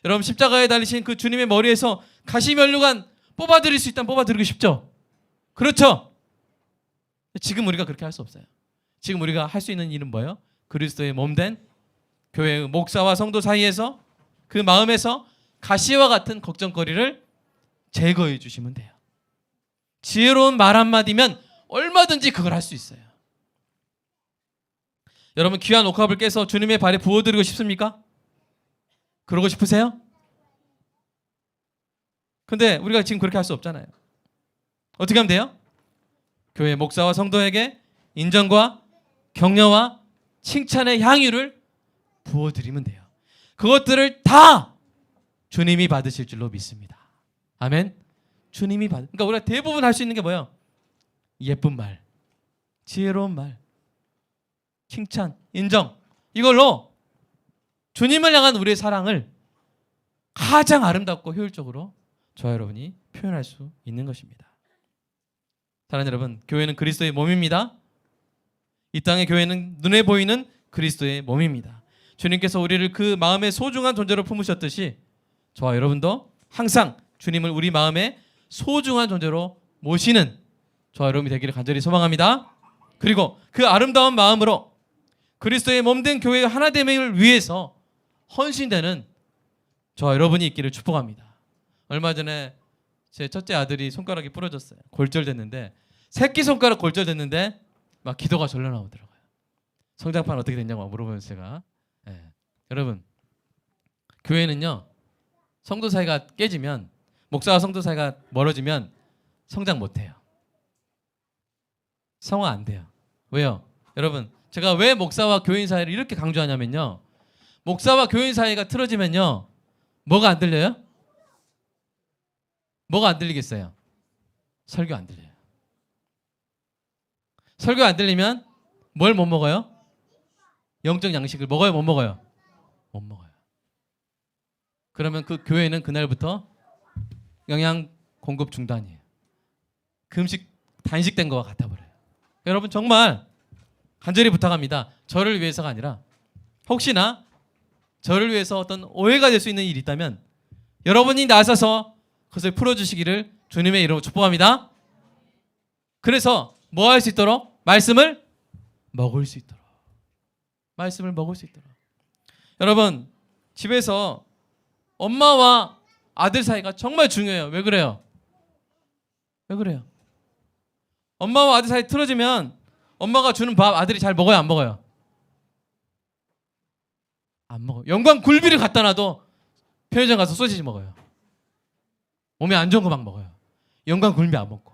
여러분 십자가에 달리신 그 주님의 머리에서 가시면류관 뽑아드릴 수 있다면 뽑아드리고 싶죠? 그렇죠? 지금 우리가 그렇게 할 수 없어요. 지금 우리가 할 수 있는 일은 뭐예요? 그리스도의 몸된 교회의 목사와 성도 사이에서 그 마음에서 가시와 같은 걱정거리를 제거해 주시면 돼요. 지혜로운 말 한마디면 얼마든지 그걸 할 수 있어요. 여러분 귀한 옥합을 깨서 주님의 발에 부어드리고 싶습니까? 그러고 싶으세요? 근데 우리가 지금 그렇게 할 수 없잖아요. 어떻게 하면 돼요? 교회 목사와 성도에게 인정과 격려와 칭찬의 향유를 부어드리면 돼요. 그것들을 다 주님이 받으실 줄로 믿습니다. 아멘. 주님이 그러니까 우리가 대부분 할 수 있는 게 뭐예요? 예쁜 말, 지혜로운 말, 칭찬, 인정. 이걸로 주님을 향한 우리의 사랑을 가장 아름답고 효율적으로 저와 여러분이 표현할 수 있는 것입니다. 사랑하는 여러분, 교회는 그리스도의 몸입니다. 이 땅의 교회는 눈에 보이는 그리스도의 몸입니다. 주님께서 우리를 그 마음의 소중한 존재로 품으셨듯이 저와 여러분도 항상 주님을 우리 마음의 소중한 존재로 모시는 저와 여러분이 되기를 간절히 소망합니다. 그리고 그 아름다운 마음으로 그리스도의 몸된 교회의 하나됨을 위해서 헌신되는 저와 여러분이 있기를 축복합니다. 얼마 전에 제 첫째 아들이 손가락이 부러졌어요. 골절됐는데 새끼손가락 골절됐는데 막 기도가 절로 나오더라고요. 성장판 어떻게 됐냐고 물어보면서 제가 여러분 교회는요 성도 사이가 깨지면 목사와 성도 사이가 멀어지면 성장 못해요. 성화 안 돼요. 왜요? 여러분 제가 왜 목사와 교인 사이를 이렇게 강조하냐면요 목사와 교인 사이가 틀어지면요 뭐가 안 들려요? 뭐가 안 들리겠어요? 설교 안 들려요. 설교 안 들리면 뭘 못 먹어요? 영적 양식을 먹어요? 못 먹어요? 못 먹어요. 그러면 그 교회는 그날부터 영양 공급 중단이에요. 금식 단식된 거와 같아버려요. 여러분 정말 간절히 부탁합니다. 저를 위해서가 아니라 혹시나 저를 위해서 어떤 오해가 될 수 있는 일이 있다면 여러분이 나서서 그것을 풀어주시기를 주님의 이름으로 축복합니다. 그래서 뭐 할 수 있도록? 말씀을 먹을 수 있도록. 말씀을 먹을 수 있도록. 여러분, 집에서 엄마와 아들 사이가 정말 중요해요. 왜 그래요? 왜 그래요? 엄마와 아들 사이 틀어지면 엄마가 주는 밥 아들이 잘 먹어요, 안 먹어요? 안 먹어요. 영광 굴비를 갖다 놔도 편의점 가서 소시지 먹어요. 몸에 안 좋은 거 막 먹어요. 영광 굴비 안 먹고.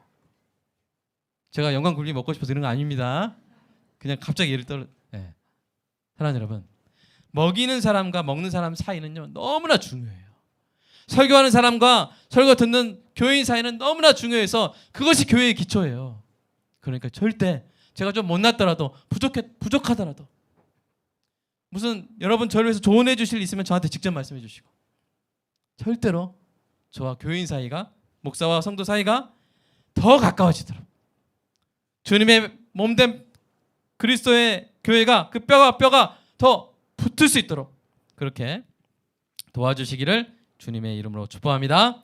제가 영광 굴비 먹고 싶어서 이런 거 아닙니다. 그냥 갑자기 예를 들어. 네. 사랑하는 여러분, 먹이는 사람과 먹는 사람 사이는요 너무나 중요해요. 설교하는 사람과 설교 듣는 교인 사이는 너무나 중요해서 그것이 교회의 기초예요. 그러니까 절대 제가 좀 못났더라도 부족하더라도 무슨 여러분 저를 위해서 조언해 주실 일 있으면 저한테 직접 말씀해 주시고, 절대로 저와 교인 사이가, 목사와 성도 사이가 더 가까워지도록, 주님의 몸된 그리스도의 교회가 그 뼈가 더 붙을 수 있도록 그렇게 도와주시기를 주님의 이름으로 축복합니다.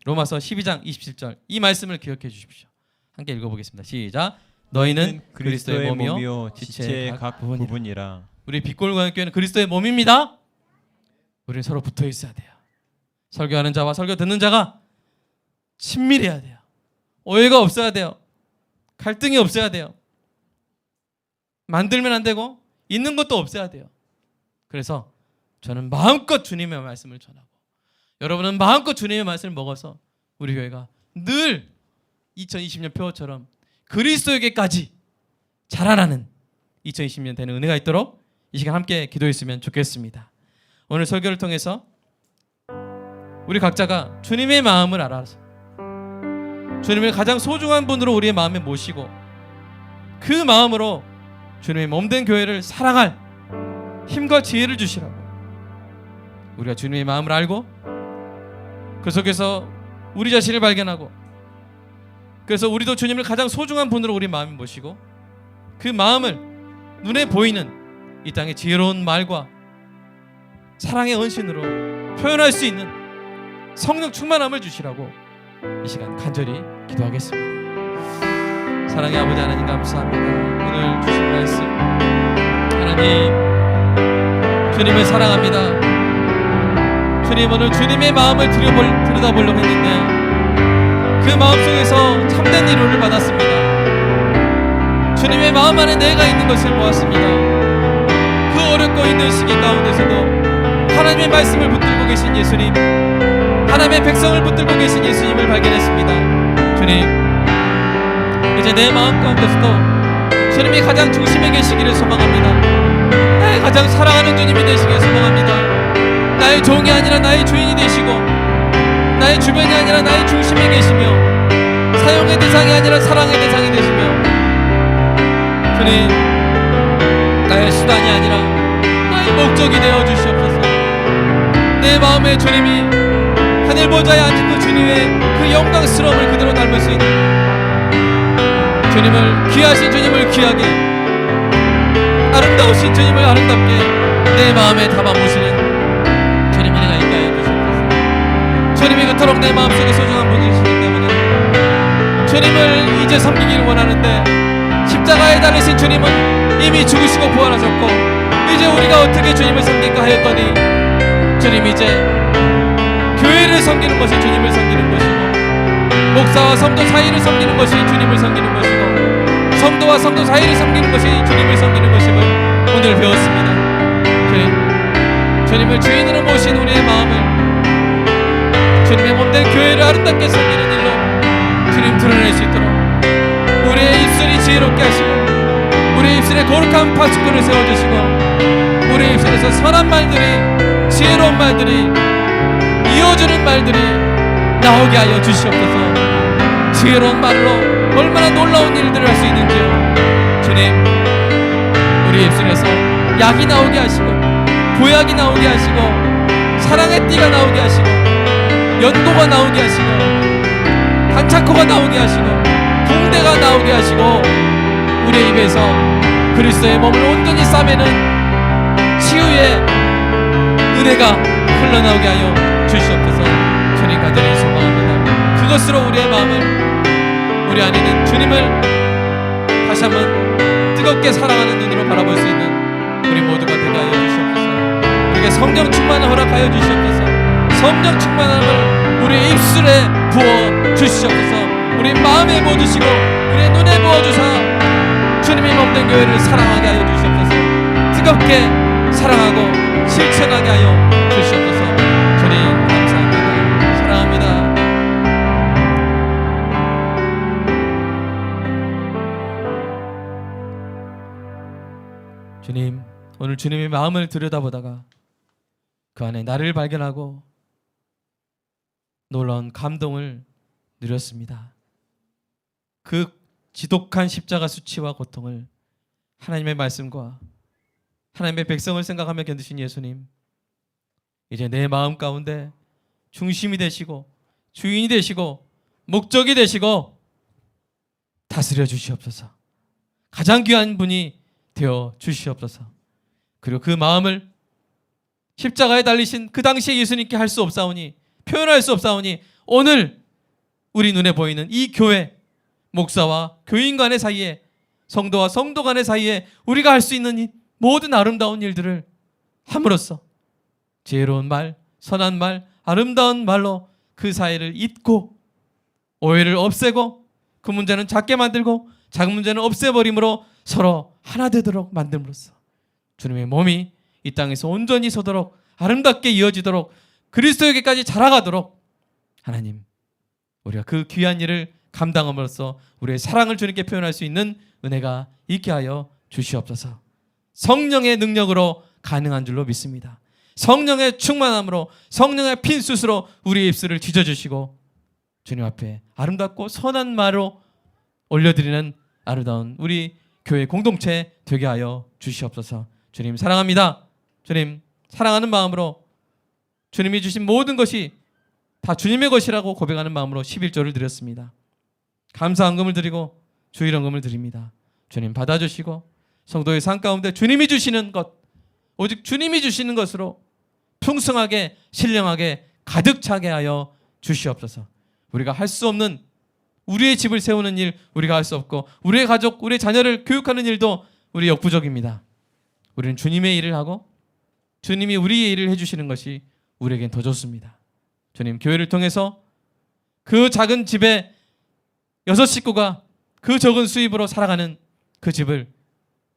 로마서 12장 27절 이 말씀을 기억해 주십시오. 함께 읽어보겠습니다. 시작. 너희는 그리스도의 몸이요 지체의 각 부분이라. 우리 빛골광교회는 그리스도의 몸입니다. 우리는 서로 붙어 있어야 돼요. 설교하는 자와 설교 듣는 자가 친밀해야 돼요. 오해가 없어야 돼요. 갈등이 없어야 돼요. 만들면 안 되고 있는 것도 없어야 돼요. 그래서 저는 마음껏 주님의 말씀을 전하고, 여러분은 마음껏 주님의 말씀을 먹어서 우리 교회가 늘 2020년 표어처럼 그리스도에게까지 자라나는 2020년 되는 은혜가 있도록 이 시간 함께 기도했으면 좋겠습니다. 오늘 설교를 통해서 우리 각자가 주님의 마음을 알아서 주님을 가장 소중한 분으로 우리의 마음에 모시고 그 마음으로 주님의 몸된 교회를 사랑할 힘과 지혜를 주시라고, 우리가 주님의 마음을 알고 그 속에서 우리 자신을 발견하고, 그래서 우리도 주님을 가장 소중한 분으로 우리 마음에 모시고 그 마음을 눈에 보이는 이 땅의 지혜로운 말과 사랑의 언신으로 표현할 수 있는 성령 충만함을 주시라고 이 시간 간절히 기도하겠습니다. 사랑의 아버지 하나님 감사합니다. 오늘 주신 말씀 하나님, 주님을 사랑합니다. 주님, 오늘 주님의 마음을 들여다보려고 했는데 그 마음속에서 참된 위로를 받았습니다. 주님의 마음 안에 내가 있는 것을 보았습니다. 그 어렵고 있는 시기 가운데서도 하나님의 말씀을 붙들고 계신 예수님, 하나님의 백성을 붙들고 계신 예수님을 발견했습니다. 주님, 이제 내 마음 가운데서도 주님이 가장 중심에 계시기를 소망합니다. 나의 가장 사랑하는 주님이 되시기를 소망합니다. 나의 종이 아니라 나의 주인이 되시고, 나의 주변이 아니라 나의 중심에 계시며, 사용의 대상이 아니라 사랑의 대상이 되시며, 주님, 나의 수단이 아니라 나의 목적이 되어 주시옵소서. 내 마음에 주님이 하늘 보좌에 앉은 그 주님의 그 영광스러움을 그대로 닮을 수 있는, 주님을, 귀하신 주님을 귀하게, 아름다우신 주님을 아름답게 내 마음에 담아 모시는 주님 은혜가 있게 하여 주시옵소서. 주님이 그토록 내 마음속에 소중한 분이시기 때문에 주님을 이제 섬기기를 원하는데, 십자가에 달리신 주님은 이미 죽으시고 부활하셨고 이제 우리가 어떻게 주님을 섬길까 하였더니, 주님 이제 교회를 섬기는 것이 주님을 섬기는 것이고, 목사와 성도 사이를 섬기는 것이 주님을 섬기는 것이고, 성도와 성도 사이를 섬기는 것이 주님을 섬기는 것임을 오늘 배웠습니다. 주님, 주님을 주인으로 모신 우리의 마음을 주님의 몸된 교회를 아름답게 섬기는 일로 주님 드러낼 수 있도록 우리의 입술이 지혜롭게 하시고, 우리의 입술에 거룩한 파수꾼을 세워주시고, 우리의 입술에서 선한 말들이, 지혜로운 말들이, 이어주는 말들이 나오게 하여 주시옵소서. 지혜로운 말로 얼마나 놀라운 일들을 할 수 있는지요. 주님, 우리 입술에서 약이 나오게 하시고, 보약이 나오게 하시고, 사랑의 띠가 나오게 하시고, 연고가 나오게 하시고, 한창코가 나오게 하시고, 붕대가 나오게 하시고, 우리의 입에서 그리스도의 몸을 온전히 싸매는 치유의 은혜가 흘러나오게 하여 주시옵소서. 주님 간절히 소망합니다. 그것으로 우리의 마음을, 우리 안에는 주님을 다시 한번 뜨겁게 사랑하는 눈으로 바라볼 수 있는 우리 모두가 되게 하여 주시옵소서. 우리에게 성령 충만을 허락하여 주시옵소서. 성령 충만함을 우리의 입술에 부어 주시옵소서. 우리 마음에 부어주시고 우리의 눈에 부어주사 주님의 몸된 교회를 사랑하게 하여 주시옵소서. 뜨겁게 사랑하고 실천하게 하여 주시옵소서. 주님 감사합니다. 사랑합니다. 주님, 오늘 주님의 마음을 들여다보다가 그 안에 나를 발견하고 놀라운 감동을 누렸습니다. 그 지독한 십자가 수치와 고통을 하나님의 말씀과 하나님의 백성을 생각하며 견디신 예수님, 이제 내 마음 가운데 중심이 되시고 주인이 되시고 목적이 되시고 다스려 주시옵소서. 가장 귀한 분이 되어 주시옵소서. 그리고 그 마음을 십자가에 달리신 그 당시에 예수님께 할 수 없사오니, 표현할 수 없사오니, 오늘 우리 눈에 보이는 이 교회, 목사와 교인 간의 사이에, 성도와 성도 간의 사이에 우리가 할 수 있는 이 모든 아름다운 일들을 함으로써 지혜로운 말, 선한 말, 아름다운 말로 그 사이를 잇고 오해를 없애고 그 문제는 작게 만들고 작은 문제는 없애버림으로 서로 하나 되도록 만듦으로써 주님의 몸이 이 땅에서 온전히 서도록 아름답게 이어지도록 그리스도에게까지 자라가도록 하나님, 우리가 그 귀한 일을 감당함으로써 우리의 사랑을 주님께 표현할 수 있는 은혜가 있게 하여 주시옵소서. 성령의 능력으로 가능한 줄로 믿습니다. 성령의 충만함으로, 성령의 핀수스로 우리의 입술을 지져주시고 주님 앞에 아름답고 선한 말로 올려드리는 아름다운 우리 교회 공동체 되게 하여 주시옵소서. 주님 사랑합니다. 주님 사랑하는 마음으로 주님이 주신 모든 것이 다 주님의 것이라고 고백하는 마음으로 11조를 드렸습니다. 감사한금을 드리고 주일헌금을 드립니다. 주님 받아주시고 성도의 삶 가운데 주님이 주시는 것, 오직 주님이 주시는 것으로 풍성하게 신령하게 가득 차게 하여 주시옵소서. 우리가 할 수 없는 우리의 집을 세우는 일 우리가 할 수 없고, 우리의 가족, 우리의 자녀를 교육하는 일도 우리 역부족입니다. 우리는 주님의 일을 하고 주님이 우리의 일을 해주시는 것이 우리에겐 더 좋습니다. 주님, 교회를 통해서 그 작은 집에 6식구가 그 적은 수입으로 살아가는 그 집을,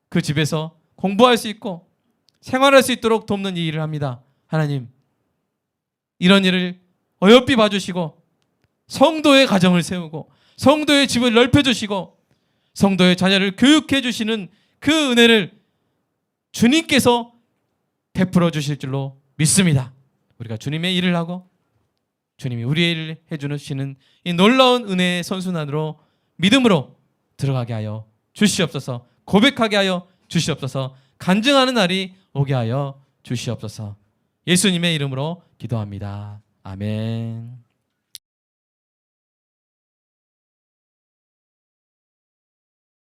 그 집에서 공부할 수 있고 생활할 수 있도록 돕는 이 일을 합니다. 하나님, 이런 일을 어여삐 봐주시고 성도의 가정을 세우고 성도의 집을 넓혀주시고 성도의 자녀를 교육해 주시는 그 은혜를 주님께서 베풀어 주실 줄로 믿습니다. 우리가 주님의 일을 하고 주님이 우리의 일을 해주시는 이 놀라운 은혜의 선순환으로 믿음으로 들어가게 하여 주시옵소서. 고백하게 하여 주시옵소서. 간증하는 날이 오게 하여 주시옵소서. 예수님의 이름으로 기도합니다. 아멘.